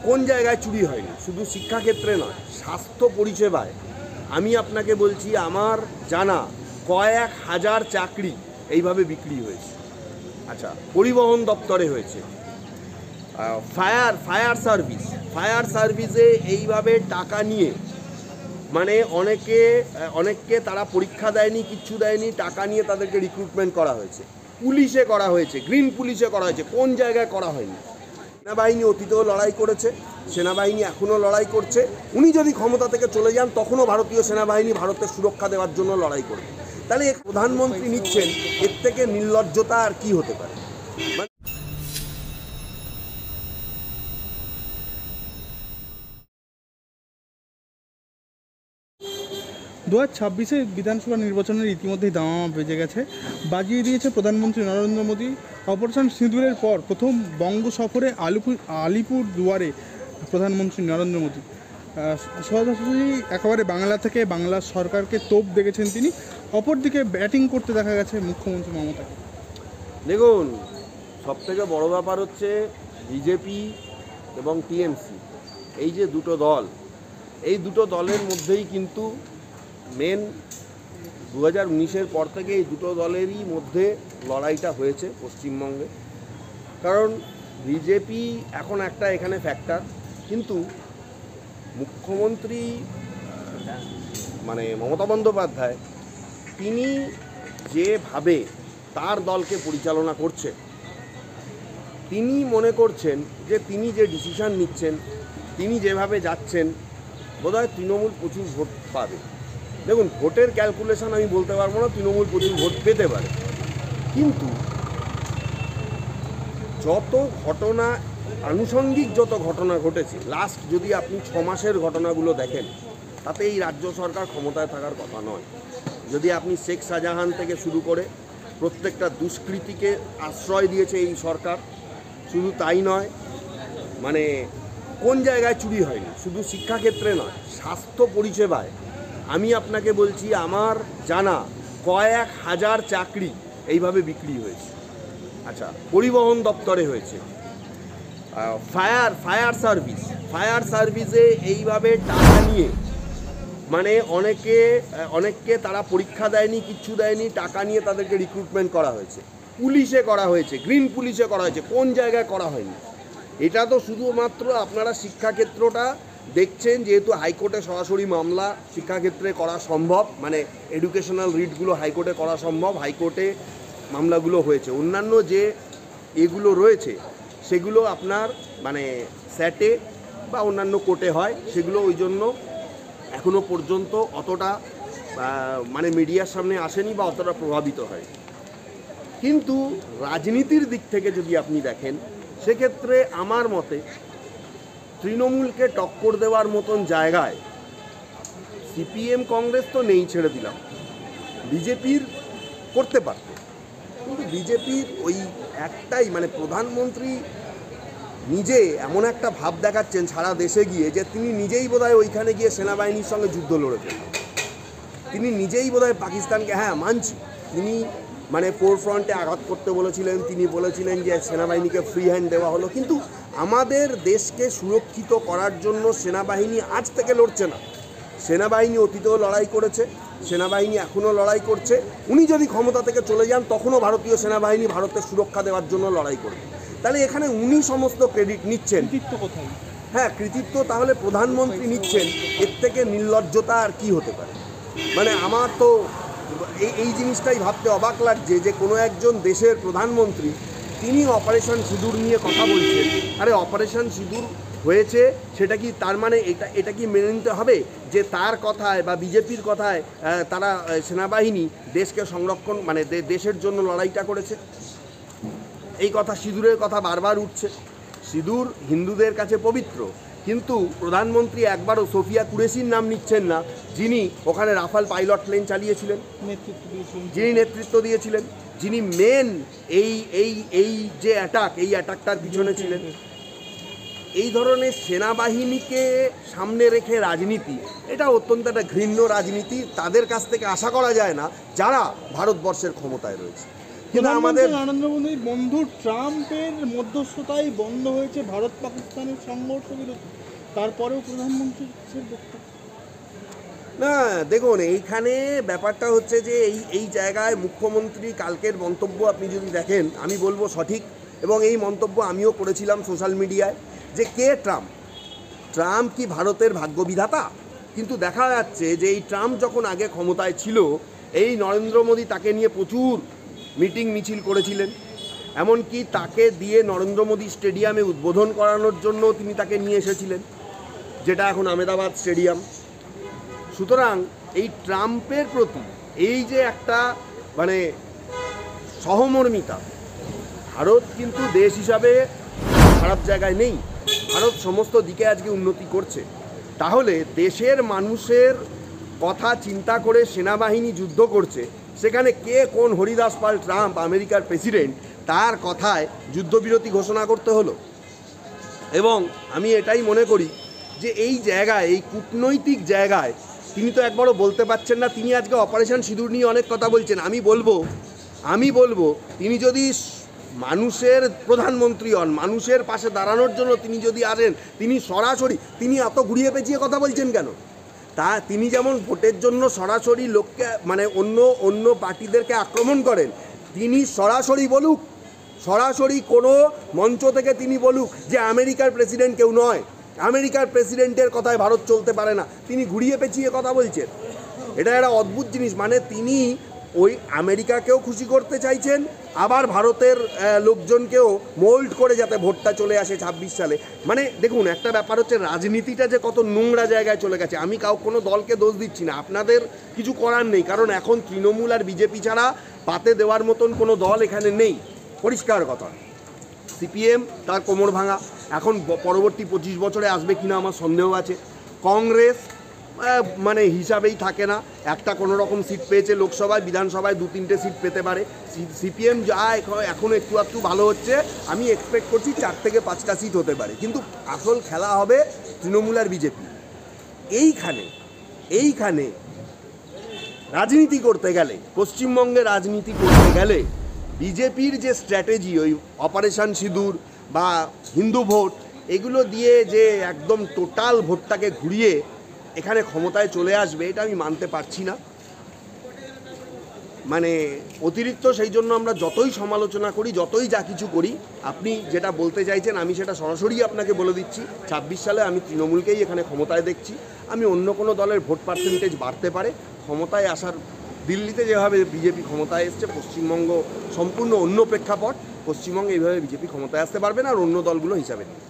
কোন জায়গায় চুরি হয়নি, শুধু শিক্ষাক্ষেত্রে নয়, স্বাস্থ্য পরিষেবায় আমি আপনাকে বলছি আমার জানা কয়েক হাজার চাকরি এইভাবে বিক্রি হয়েছে। আচ্ছা, পরিবহন দপ্তরে হয়েছে, ফায়ার সার্ভিসে এইভাবে টাকা নিয়ে মানে অনেককে তারা পরীক্ষা দেয়নি, কিচ্ছু দেয়নি, টাকা নিয়ে তাদেরকে রিক্রুটমেন্ট করা হয়েছে। পুলিশে করা হয়েছে, গ্রিন পুলিশে করা হয়েছে, কোন জায়গায় করা হয়নি? সেনাবাহিনী অতীতেও লড়াই করেছে, সেনাবাহিনী এখনও লড়াই করছে। উনি যদি ক্ষমতা থেকে চলে যান তখনও ভারতীয় সেনাবাহিনী ভারতের সুরক্ষা দেওয়ার জন্য লড়াই করবে। তাহলে প্রধানমন্ত্রী নিচ্ছেন, এর থেকে নির্লজ্জতা আর কি হতে পারে? 2026 বিধানসভা নির্বাচনের ইতিমধ্যেই দামামা বেজে গেছে, বাজিয়ে দিয়েছে প্রধানমন্ত্রী নরেন্দ্র মোদী। অপারেশন সিঁদুরের পর প্রথম বঙ্গ সফরে আলিপুর দুয়ারে প্রধানমন্ত্রী নরেন্দ্র মোদী সরাসরি একেবারে বাংলা থেকে বাংলা সরকারকে তোপ দেখেছেন তিনি। অপরদিকে ব্যাটিং করতে দেখা গেছে মুখ্যমন্ত্রী মমতাকে। দেখুন, সবথেকে বড় ব্যাপার হচ্ছে বিজেপি এবং টিএমসি, এই যে দুটো দল, এই দুটো দলের মধ্যেই কিন্তু মেন 2019-এর পর থেকে এই দুটো দলেরই মধ্যে লড়াইটা হয়েছে পশ্চিমবঙ্গে। কারণ বিজেপি এখন একটা এখানে ফ্যাক্টর, কিন্তু মুখ্যমন্ত্রী মানে মমতা বন্দ্যোপাধ্যায় তিনি যেভাবে তার দলকে পরিচালনা করছে, তিনি মনে করছেন যে তিনি যে ডিসিশন নিচ্ছেন, তিনি যেভাবে যাচ্ছেন, বোধহয় তৃণমূল প্রচুর ভোট পাবে। দেখুন, ভোটের ক্যালকুলেশন আমি বলতে পারবো না, তৃণমূল প্রচুর ভোট পেতে পারে, কিন্তু যত ঘটনা, আনুষঙ্গিক যত ঘটনা ঘটেছে লাস্ট, যদি আপনি 6 মাসের ঘটনাগুলো দেখেন, তাতে এই রাজ্য সরকার ক্ষমতায় থাকার কথা নয়। যদি আপনি শেখ শাহজাহান থেকে শুরু করে প্রত্যেকটা দুষ্কৃতীকে আশ্রয় দিয়েছে এই সরকার। শুধু তাই নয়, মানে কোন জায়গায় চুরি হয়নি, শুধু শিক্ষাক্ষেত্রে নয়, স্বাস্থ্য পরিষেবায় আমি আপনাকে বলছি আমার জানা কয়েক হাজার চাকরি এইভাবে বিক্রি হয়েছে। আচ্ছা, পরিবহন দপ্তরে হয়েছে, ফায়ার সার্ভিসে এইভাবে টাকা নিয়ে মানে অনেককে তারা পরীক্ষা দেয়নি, কিচ্ছু দেয়নি, টাকা নিয়ে তাদেরকে রিক্রুটমেন্ট করা হয়েছে। পুলিশে করা হয়েছে, গ্রিন পুলিশে করা হয়েছে, কোন জায়গায় করা হয়নি? এটা তো শুধুমাত্র আপনারা শিক্ষাক্ষেত্রটা দেখছেন, যেহেতু হাইকোর্টে সরাসরি মামলা শিক্ষাক্ষেত্রে করা সম্ভব, মানে এডুকেশনাল রিটগুলো হাইকোর্টে করা সম্ভব, হাইকোর্টে মামলাগুলো হয়েছে। অন্যান্য যে এগুলো রয়েছে সেগুলো আপনার মানে স্যাটে বা অন্যান্য কোর্টে হয়, সেগুলো ওই জন্য এখনও পর্যন্ত অতটা মানে মিডিয়ার সামনে আসেনি বা অতটা প্রভাবিত হয়। কিন্তু রাজনীতির দিক থেকে যদি আপনি দেখেন, সেক্ষেত্রে আমার মতে তৃণমূলকে টক্কর দেওয়ার মতন জায়গায় সিপিএম কংগ্রেস তো নেই, ছেড়ে দিলাম, বিজেপির করতে পারত। কিন্তু বিজেপির ওই একটাই, মানে প্রধানমন্ত্রী নিজে এমন একটা ভাব দেখাচ্ছেন সারা দেশে গিয়ে, যে তিনি নিজেই বোধহয় ওইখানে গিয়ে সেনাবাহিনীর সঙ্গে যুদ্ধ লড়ে ফেললেন। তিনি নিজেই বোধহয় পাকিস্তানকে, হ্যাঁ মানছি, তিনি মানে ফোরফ্রন্টে আঘাত করতে বলেছিলেন, তিনি বলেছিলেন যে সেনাবাহিনীকে ফ্রি হ্যান্ড দেওয়া হলো, কিন্তু আমাদের দেশকে সুরক্ষিত করার জন্য সেনাবাহিনী আজ থেকে লড়ছে না। সেনাবাহিনী অতীতেও লড়াই করেছে, সেনাবাহিনী এখনও লড়াই করছে। উনি যদি ক্ষমতা থেকে চলে যান তখনও ভারতীয় সেনাবাহিনী ভারতের সুরক্ষা দেওয়ার জন্য লড়াই করবে। তাহলে এখানে উনি সমস্ত ক্রেডিট নিচ্ছেন। কৃতিত্ব কোথায়? হ্যাঁ, কৃতিত্ব তাহলে প্রধানমন্ত্রী নিচ্ছেন, এর থেকে নির্লজ্জতা আর কি হতে পারে? মানে আমার তো এই জিনিসটাই ভাবতে অবাক লাগছে যে কোনো একজন দেশের প্রধানমন্ত্রী তিনি অপারেশন সিঁদুর নিয়ে কথা বলছেন। আরে অপারেশন সিঁদুর হয়েছে, সেটা কি তার মানে এটা কি মেনে নিতে হবে যে তার কথায় বা বিজেপির কথায় তারা সেনাবাহিনী দেশকে সংরক্ষণ, মানে দেশের জন্য লড়াইটা করেছে? এই কথা, সিঁদুরের কথা বারবার উঠছে। সিঁদুর হিন্দুদের কাছে পবিত্র, কিন্তু প্রধানমন্ত্রী একবারও সোফিয়া কুরেশির নাম নিচ্ছেন না, যিনি ওখানে রাফাল পাইলট প্লেন চালিয়েছিলেন, যিনি নেতৃত্ব দিয়েছিলেন, যিনি মেন এই যে অ্যাটাকটার পিছনে ছিলেন। এই ধরনের সেনাবাহিনীকে সামনে রেখে রাজনীতি, এটা অত্যন্ত একটা ঘৃণ্য রাজনীতি। তাদের কাছ থেকে আশা করা যায় না যারা ভারতবর্ষের ক্ষমতায় রয়েছে। কিন্তু প্রধানমন্ত্রী আমাদের নরেন্দ্র মোদীর বন্ধু ট্রাম্পের মধ্যস্থতায় বন্ধ হয়েছে ভারত পাকিস্তানের সংঘর্ষ বিরতি, তারপরেও প্রধানমন্ত্রীর বক্তব্য। না দেখুন, এইখানে ব্যাপারটা হচ্ছে যে এই জায়গায় মুখ্যমন্ত্রী কালকের মন্তব্য আপনি যদি দেখেন, আমি বলবো সঠিক, এবং এই মন্তব্য আমিও করেছিলাম সোশ্যাল মিডিয়ায়, যে কে ট্রাম্প? ট্রাম্প কি ভারতের ভাগ্যবিধাতা? কিন্তু দেখা যাচ্ছে যে এই ট্রাম্প যখন আগে ক্ষমতায় ছিল, এই নরেন্দ্র মোদী তাকে নিয়ে প্রচুর মিটিং মিছিল করেছিলেন, এমনকি তাকে দিয়ে নরেন্দ্র মোদী স্টেডিয়ামে উদ্বোধন করানোর জন্য তিনি তাকে নিয়ে এসেছিলেন, যেটা এখন আহমেদাবাদ স্টেডিয়াম। সুতরাং এই ট্রাম্পের প্রতি এই যে একটা মানে সহমর্মিতা, ভারত কিন্তু দেশ হিসাবে খারাপ জায়গায় নেই, ভারত সমস্ত দিকে আজকে উন্নতি করছে। তাহলে দেশের মানুষের কথা চিন্তা করে সেনাবাহিনী যুদ্ধ করছে, সেখানে কে কোন হরিদাস পাল ট্রাম্প আমেরিকার প্রেসিডেন্ট, তার কথায় যুদ্ধবিরতি ঘোষণা করতে হলো? এবং আমি এটাই মনে করি যে এই জায়গায়, এই কূটনৈতিক জায়গায় তিনি তো একবারও বলতে পারছেন না। তিনি আজকে অপারেশন সিঁদুর নিয়ে অনেক কথা বলছেন, আমি বলবো তিনি যদি মানুষের প্রধানমন্ত্রী হন, মানুষের পাশে দাঁড়ানোর জন্য তিনি যদি আসেন, তিনি সরাসরি, তিনি এত ঘুরিয়ে পেঁচিয়ে কথা বলছেন কেন? তিনি যেমন ভোটের জন্য সরাসরি লোককে মানে অন্য পার্টিদেরকে আক্রমণ করেন, তিনি সরাসরি বলুক, সরাসরি কোনো মঞ্চ থেকে তিনি বলুক যে আমেরিকার প্রেসিডেন্ট কেউ নয়, আমেরিকার প্রেসিডেন্টের কথায় ভারত চলতে পারে না। তিনি ঘুরিয়ে পেঁচিয়ে কথা বলছেন, এটা একটা অদ্ভুত জিনিস। মানে তিনি ওই আমেরিকাকেও খুশি করতে চাইছেন, আবার ভারতের লোকজনকেও মোল্ড করে যাতে ভোটটা চলে আসে 26 সালে। মানে দেখুন, একটা ব্যাপার হচ্ছে রাজনীতিটা যে কত নোংরা জায়গায় চলে গেছে। আমি কোনো দলকে দোষ দিচ্ছি না, আপনাদের কিছু করার নেই, কারণ এখন তৃণমূল আর বিজেপি ছাড়া পাতে দেওয়ার মতন কোনো দল এখানে নেই, পরিষ্কার কথা। সিপিএম তার কোমর ভাঙা, এখন পরবর্তী 25 বছরে আসবে কিনা আমার সন্দেহ আছে। কংগ্রেস মানে হিসাবেই থাকে না, একটা কোনো রকম সিট পেয়েছে লোকসভায়, বিধানসভায় 2-3টে সিট পেতে পারে। সিপিএম যা এখন একটু ভালো হচ্ছে, আমি এক্সপেক্ট করছি 4 থেকে 5টা সিট হতে পারে, কিন্তু আসল খেলা হবে তৃণমূল আর বিজেপি। এইখানে রাজনীতি করতে গেলে, পশ্চিমবঙ্গে রাজনীতি করতে গেলে বিজেপির যে স্ট্র্যাটেজি, ওই অপারেশন সিঁদুর বা হিন্দু ভোট, এগুলো দিয়ে যে একদম টোটাল ভোটটাকে ঘুরিয়ে এখানে ক্ষমতায় চলে আসবে, এটা আমি মানতে পারছি না। মানে অতিরিক্ত, সেই জন্য আমরা যতই সমালোচনা করি, যতই যা কিছু করি, আপনি যেটা বলতে চাইছেন আমি সেটা সরাসরি আপনাকে বলে দিচ্ছি, 26 সালে আমি তৃণমূলকেই এখানে ক্ষমতায় দেখছি। আমি অন্য কোনো দলের ভোট পার্সেন্টেজ বাড়তে পারে, ক্ষমতায় আসার, দিল্লিতে যেভাবে বিজেপি ক্ষমতায় এসছে, পশ্চিমবঙ্গ সম্পূর্ণ অন্য প্রেক্ষাপট, পশ্চিমবঙ্গে এইভাবে বিজেপি ক্ষমতায় আসতে পারবে না, আর অন্য দলগুলো হিসাবে নেই।